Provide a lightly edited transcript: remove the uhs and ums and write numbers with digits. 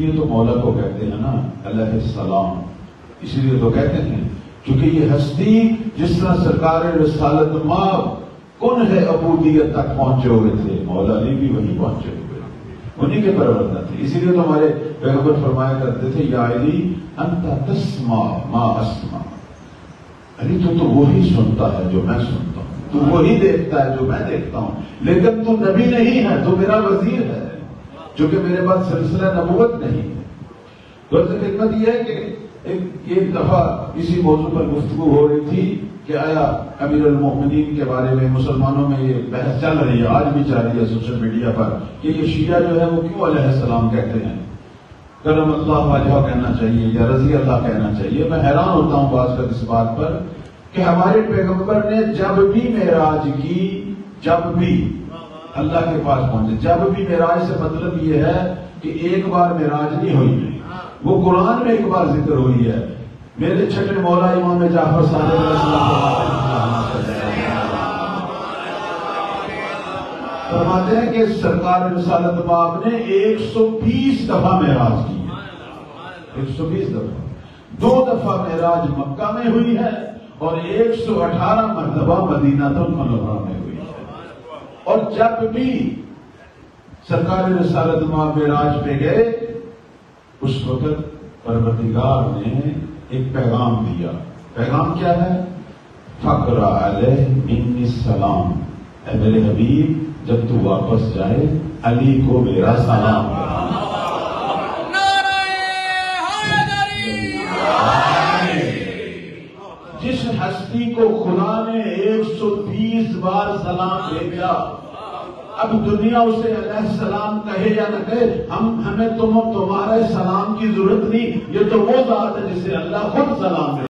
یہ تو مولا کو کہتے ہیں نا علیہ السلام، اسی لیے تو کہتے ہیں کیونکہ یہ ہستی جس طرح سرکار رسالت مآب کن ہے عبودیت تک پہنچے ہوئے تھے، مولا علی بھی وہیں پہنچے ہوئے، انہی کے پرورتہ تھے۔ اسی لیے تو ہمارے پیغمبر فرمایا کرتے تھے یا علی انت تسمع ما اسمع، علی تو وہی سنتا ہے جو میں سنتا ہوں، تو وہی دیکھتا ہے جو میں دیکھتا ہوں، لیکن تو نبی نہیں ہے، تو میرا وزیر ہے، جو کہ میرے پاس سلسلہ نبوت نہیں ہے۔ تو خدمت یہ ہے کہ ایک دفعہ اسی موضوع پر گفتگو ہو رہی تھی کہ آیا امیر المومنین کے بارے میں مسلمانوں میں یہ بحث چل رہی ہے، آج بھی چل رہی ہے سوشل میڈیا پر، کہ یہ شیعہ جو ہے وہ کیوں علیہ السلام کہتے ہیں، کرم اللہ وجہ کہنا چاہیے یا رضی اللہ کہنا چاہیے۔ میں حیران ہوتا ہوں بعض وقت اس بات پر کہ ہمارے پیغمبر نے جب بھی معراج کی، جب بھی اللہ کے پاس پہنچے، جب بھی معراج سے مطلب یہ ہے کہ ایک بار معراج نہیں ہوئی، وہ قرآن میں ایک بار ذکر ہوئی ہے۔ میرے چھٹے مولا امام جعفر صادق علیہ السلام فرماتے ہیں کہ سرکار رسالت مآب نے 120 دفعہ معراج کی ہے، 120 دفعہ، 2 دفعہ معراج مکہ میں ہوئی ہے اور 118 مرتبہ مدینہ المنورہ میں ہوئی ہے۔ اور جب بھی سرکار رسالت مآب معراج پہ گئے، اس وقت پروردگار نے ایک پیغام دیا۔ پیغام کیا ہے؟ فقرا علیہ منی السلام، اے میرے حبیب جب تو واپس جائے علی کو میرا سلام کہا۔ جس ہستی کو خدا نے 120 بار سلام بھیجا، اب دنیا اسے علیہ السلام کہے یا نہ کہے، ہمیں تمہارے سلام کی ضرورت نہیں، یہ تو وہ ذات ہے جسے اللہ خود سلام دے۔